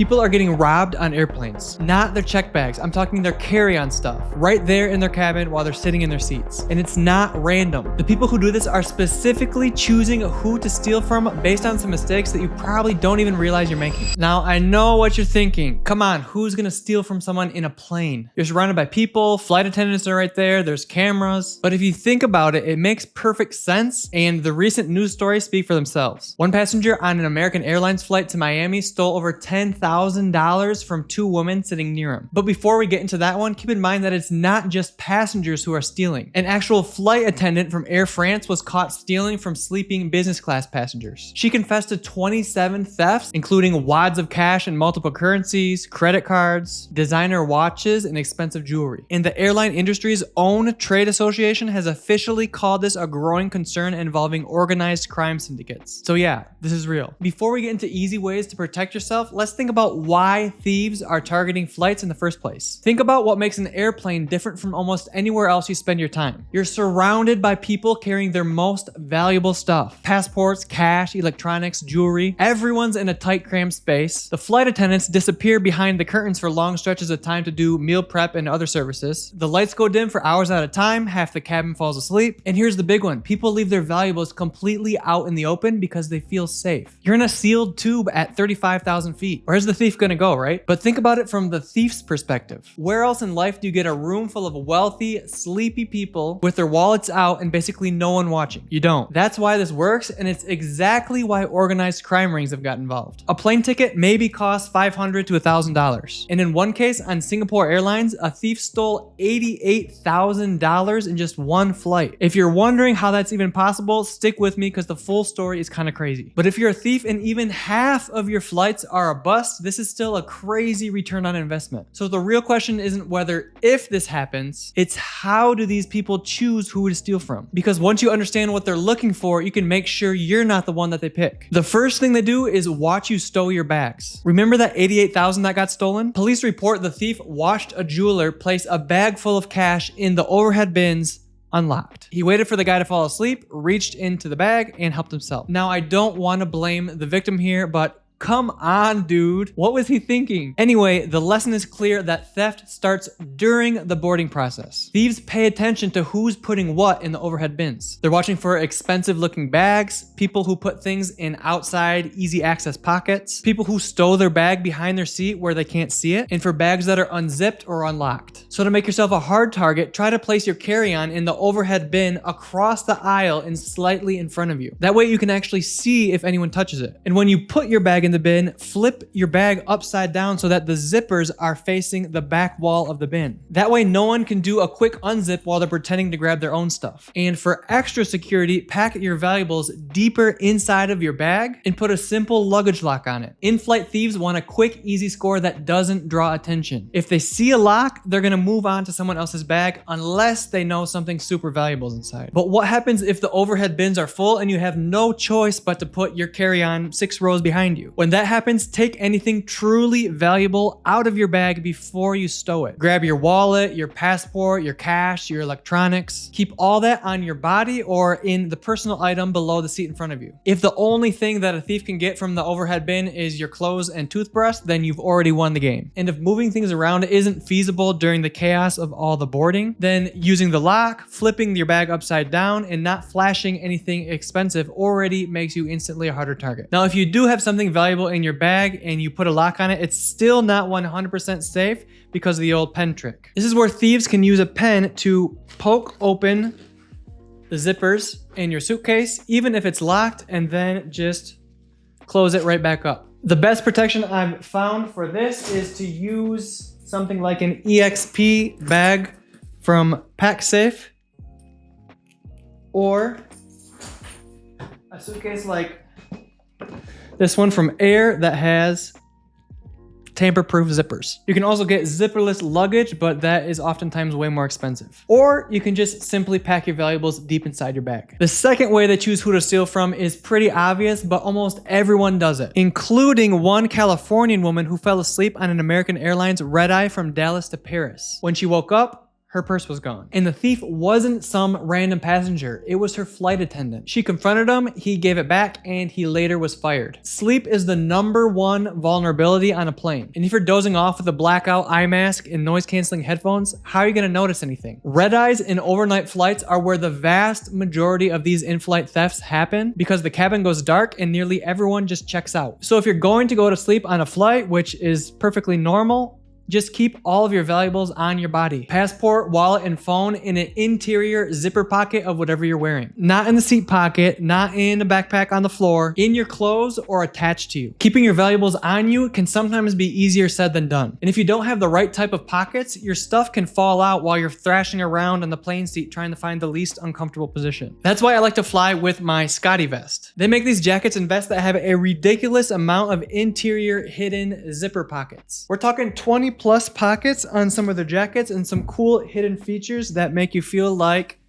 People are getting robbed on airplanes, not their check bags. I'm talking their carry-on stuff, right there in their cabin while they're sitting in their seats. And it's not random. The people who do this are specifically choosing who to steal from based on some mistakes that you probably don't even realize you're making. Now, I know what you're thinking. Come on, who's gonna steal from someone in a plane? You're surrounded by people, flight attendants are right there, there's cameras. But if you think about it, it makes perfect sense, and the recent news stories speak for themselves. One passenger on an American Airlines flight to Miami stole over $10,000 from two women sitting near him. But before we get into that one, keep in mind that it's not just passengers who are stealing. An actual flight attendant from Air France was caught stealing from sleeping business class passengers. She confessed to 27 thefts, including wads of cash in multiple currencies, credit cards, designer watches, and expensive jewelry. And the airline industry's own trade association has officially called this a growing concern involving organized crime syndicates. So yeah, this is real. Before we get into easy ways to protect yourself, let's think about why thieves are targeting flights in the first place. Think about what makes an airplane different from almost anywhere else you spend your time. You're surrounded by people carrying their most valuable stuff. Passports, cash, electronics, jewelry. Everyone's in a tight, cramped space. The flight attendants disappear behind the curtains for long stretches of time to do meal prep and other services. The lights go dim for hours at a time, half the cabin falls asleep. And here's the big one. People leave their valuables completely out in the open because they feel safe. You're in a sealed tube at 35,000 feet. Where's the thief gonna go, right? But think about it from the thief's perspective. Where else in life do you get a room full of wealthy, sleepy people with their wallets out and basically no one watching? You don't. That's why this works, and it's exactly why organized crime rings have got involved. A plane ticket maybe costs $500 to $1,000. And in one case on Singapore Airlines, a thief stole $88,000 in just one flight. If you're wondering how that's even possible, stick with me because the full story is kind of crazy. But if you're a thief and even half of your flights are a bust, this is still a crazy return on investment. So the real question isn't whether if this happens, it's how do these people choose who to steal from? Because once you understand what they're looking for, you can make sure you're not the one that they pick. The first thing they do is watch you stow your bags. Remember that $88,000 that got stolen? Police report the thief watched a jeweler place a bag full of cash in the overhead bins unlocked. He waited for the guy to fall asleep, reached into the bag, and helped himself. Now, I don't want to blame the victim here, but come on, dude. What was he thinking? Anyway, the lesson is clear that theft starts during the boarding process. Thieves pay attention to who's putting what in the overhead bins. They're watching for expensive looking bags, people who put things in outside easy access pockets, people who stow their bag behind their seat where they can't see it, and for bags that are unzipped or unlocked. So to make yourself a hard target, try to place your carry-on in the overhead bin across the aisle and slightly in front of you. That way you can actually see if anyone touches it. And when you put your bag in the bin, flip your bag upside down so that the zippers are facing the back wall of the bin. That way no one can do a quick unzip while they're pretending to grab their own stuff. And for extra security, pack your valuables deeper inside of your bag and put a simple luggage lock on it. In-flight thieves want a quick, easy score that doesn't draw attention. If they see a lock, they're gonna move on to someone else's bag unless they know something super valuable is inside. But what happens if the overhead bins are full and you have no choice but to put your carry-on 6 rows behind you? When that happens, take anything truly valuable out of your bag before you stow it. Grab your wallet, your passport, your cash, your electronics. Keep all that on your body or in the personal item below the seat in front of you. If the only thing that a thief can get from the overhead bin is your clothes and toothbrush, then you've already won the game. And if moving things around isn't feasible during the chaos of all the boarding, then using the lock, flipping your bag upside down, and not flashing anything expensive already makes you instantly a harder target. Now, if you do have something valuable in your bag and you put a lock on it, it's still not 100% safe because of the old pen trick. This is where thieves can use a pen to poke open the zippers in your suitcase, even if it's locked, and then just close it right back up. The best protection I've found for this is to use something like an EXP bag from PackSafe or a suitcase like this one from Air that has tamper-proof zippers. You can also get zipperless luggage, but that is oftentimes way more expensive. Or you can just simply pack your valuables deep inside your bag. The second way they choose who to steal from is pretty obvious, but almost everyone does it, including one Californian woman who fell asleep on an American Airlines red-eye from Dallas to Paris. When she woke up, her purse was gone. And the thief wasn't some random passenger, it was her flight attendant. She confronted him, he gave it back, and he later was fired. Sleep is the #1 vulnerability on a plane. And if you're dozing off with a blackout eye mask and noise canceling headphones, how are you gonna notice anything? Red eyes in overnight flights are where the vast majority of these in-flight thefts happen because the cabin goes dark and nearly everyone just checks out. So if you're going to go to sleep on a flight, which is perfectly normal, just keep all of your valuables on your body. Passport, wallet, and phone in an interior zipper pocket of whatever you're wearing. Not in the seat pocket, not in a backpack on the floor, in your clothes or attached to you. Keeping your valuables on you can sometimes be easier said than done. And if you don't have the right type of pockets, your stuff can fall out while you're thrashing around on the plane seat trying to find the least uncomfortable position. That's why I like to fly with my Scotty vest. They make these jackets and vests that have a ridiculous amount of interior hidden zipper pockets. We're talking 20+ pockets on some of their jackets and some cool hidden features that make you feel like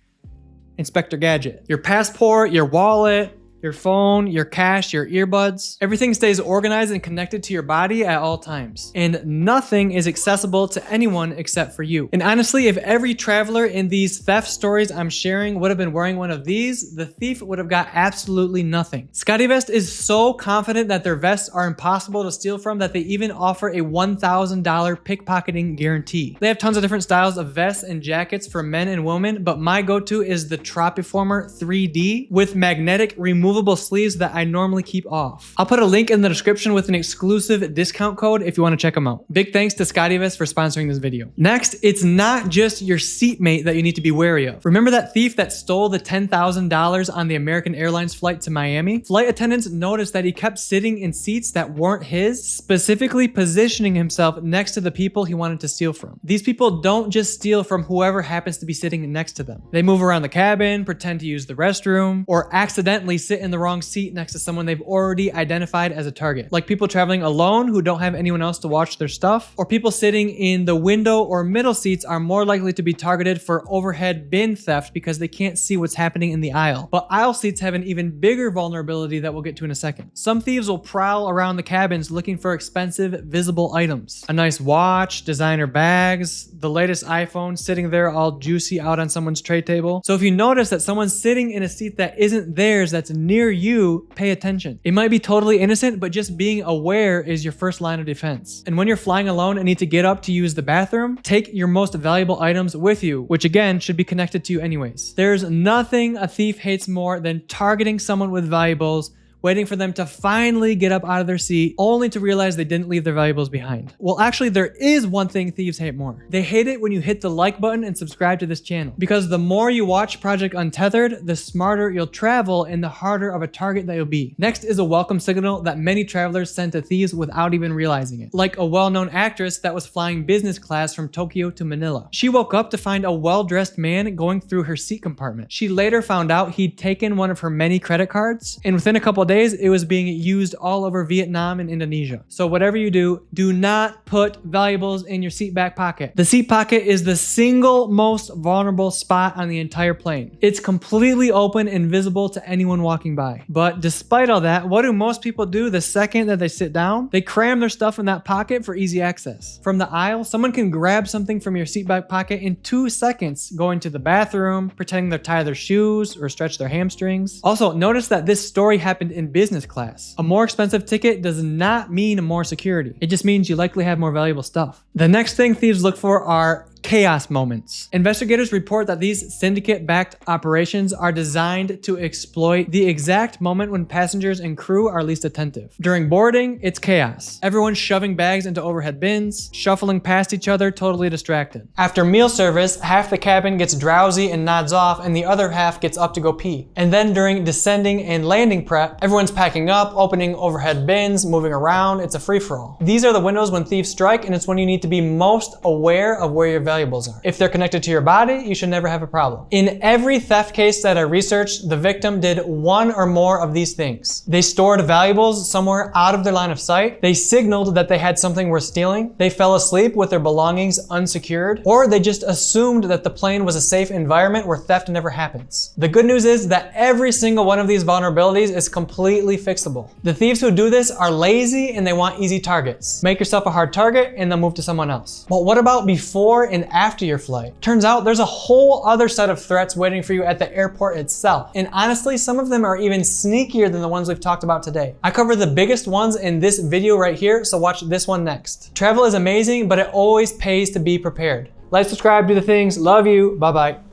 Inspector Gadget. Your passport, your wallet, your phone, your cash, your earbuds. Everything stays organized and connected to your body at all times. And nothing is accessible to anyone except for you. And honestly, if every traveler in these theft stories I'm sharing would have been wearing one of these, the thief would have got absolutely nothing. Scotty Vest is so confident that their vests are impossible to steal from that they even offer a $1,000 pickpocketing guarantee. They have tons of different styles of vests and jackets for men and women, but my go-to is the Tropiformer 3D with magnetic removable sleeves that I normally keep off. I'll put a link in the description with an exclusive discount code if you want to check them out. Big thanks to Scotty Vest for sponsoring this video. Next, it's not just your seatmate that you need to be wary of. Remember that thief that stole the $10,000 on the American Airlines flight to Miami? Flight attendants noticed that he kept sitting in seats that weren't his, specifically positioning himself next to the people he wanted to steal from. These people don't just steal from whoever happens to be sitting next to them. They move around the cabin, pretend to use the restroom, or accidentally sit in the wrong seat next to someone they've already identified as a target. Like people traveling alone who don't have anyone else to watch their stuff, or people sitting in the window or middle seats are more likely to be targeted for overhead bin theft because they can't see what's happening in the aisle. But aisle seats have an even bigger vulnerability that we'll get to in a second. Some thieves will prowl around the cabins looking for expensive, visible items. A nice watch, designer bags, the latest iPhone sitting there all juicy out on someone's tray table. So if you notice that someone's sitting in a seat that isn't theirs, that's near you, pay attention. It might be totally innocent, but just being aware is your first line of defense. And when you're flying alone and need to get up to use the bathroom, take your most valuable items with you, which again should be connected to you anyways. There's nothing a thief hates more than targeting someone with valuables, waiting for them to finally get up out of their seat, only to realize they didn't leave their valuables behind. Well, actually, there is one thing thieves hate more. They hate it when you hit the like button and subscribe to this channel. Because the more you watch Project Untethered, the smarter you'll travel and the harder of a target that you'll be. Next is a welcome signal that many travelers send to thieves without even realizing it. Like a well-known actress that was flying business class from Tokyo to Manila. She woke up to find a well-dressed man going through her seat compartment. She later found out he'd taken one of her many credit cards, and within a couple of days, it was being used all over Vietnam and Indonesia. So whatever you do not put valuables in your seat back pocket. The seat pocket is the single most vulnerable spot on the entire plane. It's completely open and visible to anyone walking by. But despite all that, what do most people do the second that they sit down? They cram their stuff in that pocket for easy access. From the aisle, someone can grab something from your seat back pocket in 2 seconds, going to the bathroom, pretending to tie their shoes or stretch their hamstrings. Also, notice that this story happened in business class. A more expensive ticket does not mean more security. It just means you likely have more valuable stuff. The next thing thieves look for are chaos moments. Investigators report that these syndicate-backed operations are designed to exploit the exact moment when passengers and crew are least attentive. During boarding, it's chaos. Everyone's shoving bags into overhead bins, shuffling past each other, totally distracted. After meal service, half the cabin gets drowsy and nods off, and the other half gets up to go pee. And then during descending and landing prep, everyone's packing up, opening overhead bins, moving around. It's a free-for-all. These are the windows when thieves strike, and it's when you need to be most aware of where your valuables are. If they're connected to your body, you should never have a problem. In every theft case that I researched, the victim did one or more of these things. They stored valuables somewhere out of their line of sight. They signaled that they had something worth stealing. They fell asleep with their belongings unsecured, or they just assumed that the plane was a safe environment where theft never happens. The good news is that every single one of these vulnerabilities is completely fixable. The thieves who do this are lazy and they want easy targets. Make yourself a hard target and they'll move to someone else. But what about before and and after your flight. Turns out there's a whole other set of threats waiting for you at the airport itself. And honestly, some of them are even sneakier than the ones we've talked about today. I cover the biggest ones in this video right here, so watch this one next. Travel is amazing, but it always pays to be prepared. Like, subscribe, do the things. Love you. Bye-bye.